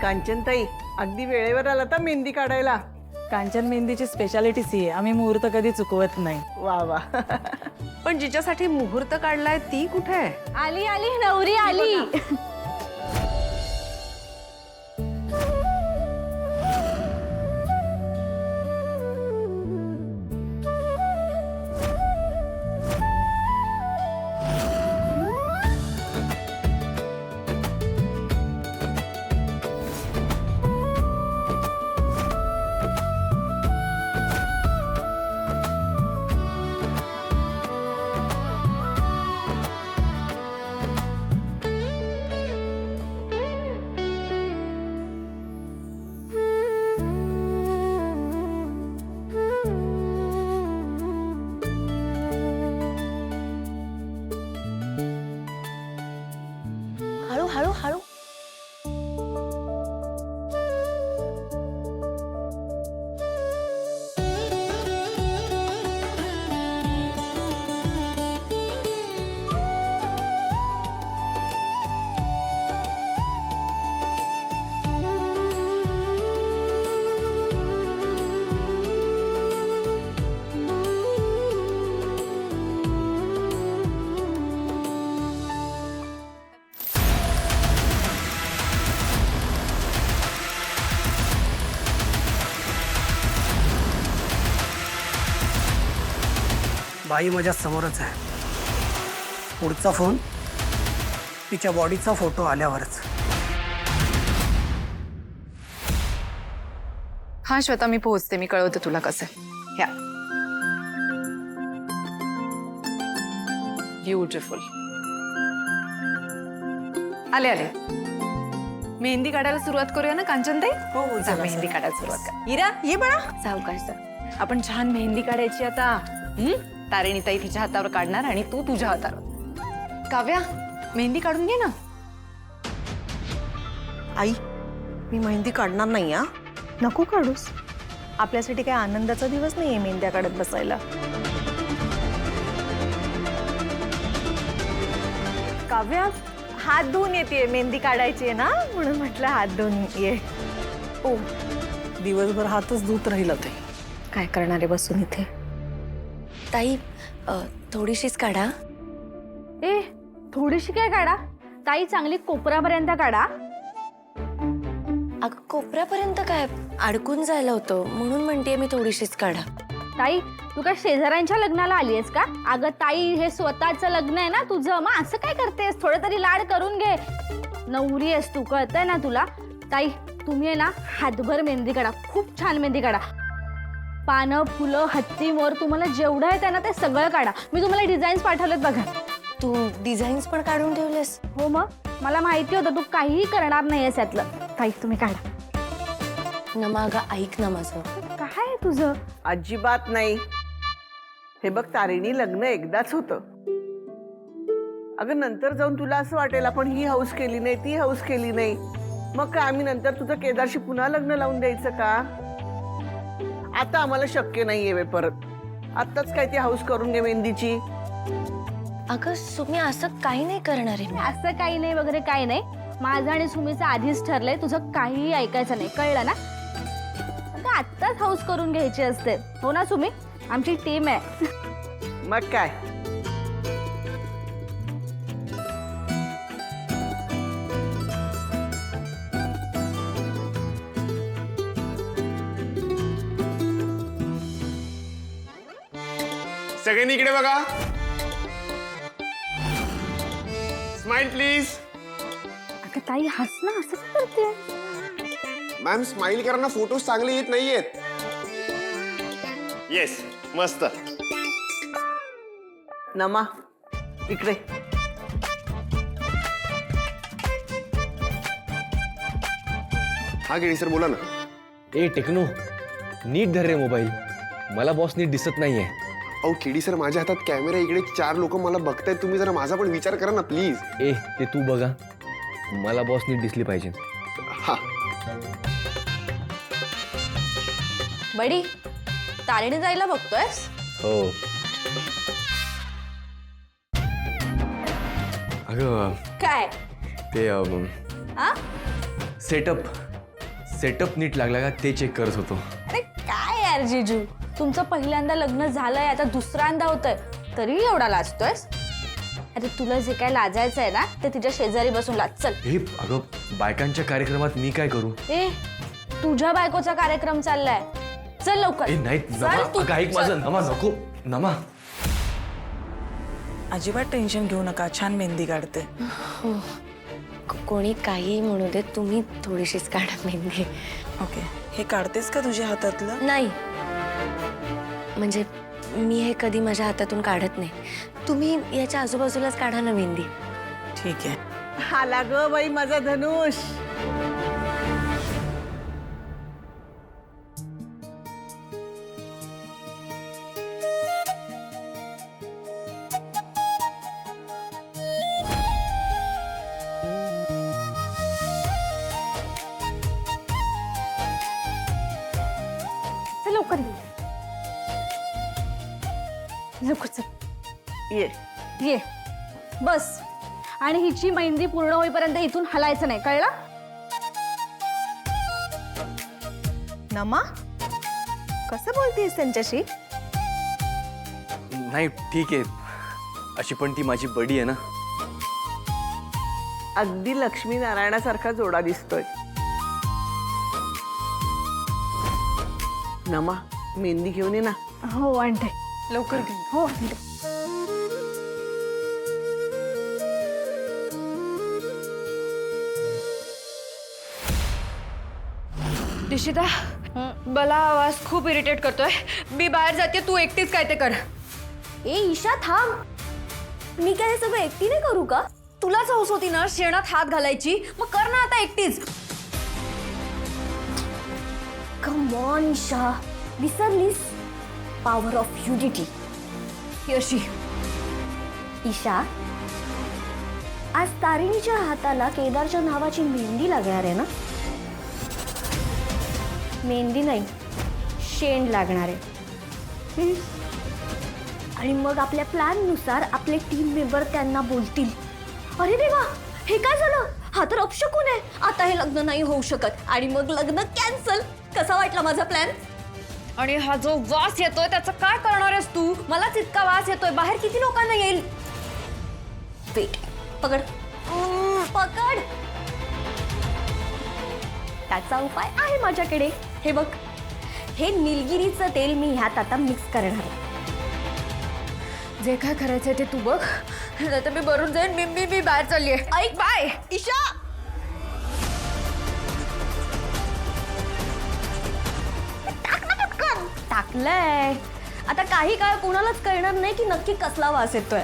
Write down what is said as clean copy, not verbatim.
कांचनताई अगदी वेळेवर आला तर मेहंदी काढायला. कांचन मेहंदीची स्पेशालिटीच ही आहे, आम्ही मुहूर्त कधी चुकवत नाही. वा वा. पण जिच्यासाठी मुहूर्त काढलाय ती कुठे आहे? आली आली नवरी आली. हळू हळू हळू. बाई माझ्या समोरच आहे. पुढचा फोन तिच्या बॉडीचा फोटो आल्यावरच. हा श्वेता, मी पोहोचते. मी कळवते तुला कसं. ह्या ब्युटिफुल. आले आले. मेहंदी काढायला सुरुवात करूया ना कांचनताई? हो हो, चला, मेहंदी काढायला सुरुवात कर. इरा ये बाळा. सावकाश. आपण छान मेहंदी काढायची आता. तारिणीताई तिच्या हातावर काढणार आणि तू तुझ्या हातावर. काव्या, मेहंदी काढून घे ना. आई, मी मेहंदी काढणार नाही. हा, नको काढूस. आपल्यासाठी काय आनंदाचा दिवस नाहीये मेहंद्या काढत बसायला. काव्या, हात धुवून येते. मेहंदी काढायची आहे ना, म्हणून म्हटलं हात धुवून ये. ओ, दिवसभर हातच धुत राहिला ते. काय करणार आहे बसून इथे? ताई थोडीशीच काढा. ए, थोडीशी काय काढा ताई, चांगली कोपऱ्यापर्यंत काढा. अगं कोपऱ्यापर्यंत काय, अडकून जायला होतं म्हणून म्हणते मी थोडीशीच काढा. ताई, तू काय शेजाऱ्यांच्या लग्नाला आलीयस का? अगं ताई, हे स्वतःचं लग्न आहे ना तुझं, मग असं काय करतेस? थोडं तरी लाड करून घे. नवरी आहेस तू, कळतंय ना तुला? ताई, तुम्ही आहे ना हातभर मेहंदी काढा. खूप छान मेहंदी काढा. पानं, फुलं, हत्ती, मोर, तुम्हाला जेवढं आहे ना ते सगळं काढा. मी तुम्हाला डिझाईन्स पाठवलेत बघा. तू डिझाईन्स पण काढून ठेवलेस? हो, मग मला माहिती होतं तू काहीही करणार नाहीयेस यातलं. ताई, तुम्ही काढा. नमा, अगं ऐक ना माझं. काय आहे तुझं? अजिबात नाही. हे बघ तारिणी, लग्न एकदाच होतं. अगं नंतर जाऊन तुला असं वाटेल आपण ही हौस केली नाही, ती हौस केली नाही. मग काय आम्ही नंतर तुझं केदारशी पुन्हा लग्न लावून द्यायचं का? आता आम्हाला शक्य नाहीये वे परत. आत्ताच काय ती हौस करून घे मेहंदीची. अगं सुमी, असं काही नाही करणार आहे मी. असं काही नाही वगैरे काही नाही. माझं आणि सुमीचं आधीच ठरलंय, तुझं काहीही ऐकायचं नाही, कळलं ना? अगं आत्ताच हौस करून घ्यायची असते, हो ना सुमी? आमची टीम आहे. मग काय. सगळ्यांनी इकडे बघा. Smile please. अगं ताई, हस ना, असं काय करते? मॅम, स्माइल करा, फोटोज चांगले येत नाहीयेत. येस, मस्त. नमा, इकडे. हा गिरी सर, बोला ना. ए टेक्नो, नीट धर रे मोबाईल. मला बॉस नीट दिसत नाहीये. अहो केडी सर, माझ्या हातात कॅमेरा, इकडे 4 लोक मला बघतायत. तुम्ही जरा माझा पण विचार करा ना प्लीज. ए ते तू बघा, मला बॉस नीट दिसली पाहिजे. हा, बडी, तारिणी जायला बघतोयस? हो. अगं काय? ते सेटअप सेटअप नीट लागला का ते चेक करत होतो. अरे काय यार जिजू, तुमचं पहिल्यांदा लग्न झालंय, आता दुसऱ्यांदा होतंय, तरी एवढा लाजतोयस? अरे तुला जे काय लाजायचं आहे ना ते तिच्या शेजारी बसून लाज. चल. हे अगं, बायकांच्या कार्यक्रमात मी काय करू? ए, तुझ्या बायकोचा कार्यक्रम चाललाय, चल लवकर. ए नाही नमा, तू. अगं ऐक माझं. नमा नको. नमा. अजिबात टेन्शन घेऊ नका, छान मेहंदी काढते. कोणी काही म्हणू दे, तुम्ही थोडीशीच काढा मेहंदी. ओके, हे काढतेस का तुझ्या हातातलं? नाही, म्हणजे मी हे कधी माझ्या हातातून काढत नाही. तुम्ही याच्या आजूबाजूलाच काढा ना मेहंदी. ठीक आहे. आला ग बाई माझा धनुष. चल लवकर लवकर चल. ये. ये बस. आणि हिची मेहंदी पूर्ण होईपर्यंत इथून हलायचं नाही, कळलं? नमा, कसं बोलतेस त्यांच्याशी? नाही ठीक आहे, अशी पण ती माझी बडी आहे ना. अगदी लक्ष्मी नारायणासारखा जोडा दिसतोय. नमा, मेहंदी घेऊन ये ना. हो आणते. लवकर घे. हो आणते. दिशिता, मला आवाज खूप इरिटेट करतोय. मी बाहेर जाते, तू एकटीच काय ते कर. ए ईशा थांब. मी काय हे सगळं एकटीने करू का? तुलाच हौस होती ना शेणात हात घालायची, मग कर ना आता एकटीच. कम ऑन ईशा, विसरलीस? पॉवर ऑफ युनिटी ही अशी. ईशा, आज तारिणीच्या हाताला केदारच्या नावाची मेहंदी लागणार आहे ना? मेहंदी नाही, शेण लागणार आहे. आणि मग आपल्या प्लॅननुसार आपले टीम मेंबर त्यांना बोलतील, अरे देवा हे काय झालं, हा तर अपशकुन आहे, आता हे लग्न नाही होऊ शकत, आणि मग लग्न कॅन्सल. कसा वाटला माझा प्लॅन? आणि हा जो वास येतोय त्याचं काय करणार आहेस तू? मलाच इतका वास येतोय, बाहेर किती लोकांना येईल? वेट, पकड. पकड. त्याचा उपाय आहे माझ्याकडे. हे बघ, हे निलगिरीचं तेल मी ह्यात आता मिक्स करणार आहे. जे काय करायचंय ते तू बघ, नाहीतर मी भरून जाईन. मी बाहेर चाललीये. ऐक, बाय. ईशा, टाकलंय. आता काही काळ कोणालाच कळणार नाही की नक्की कसला वास येतोय.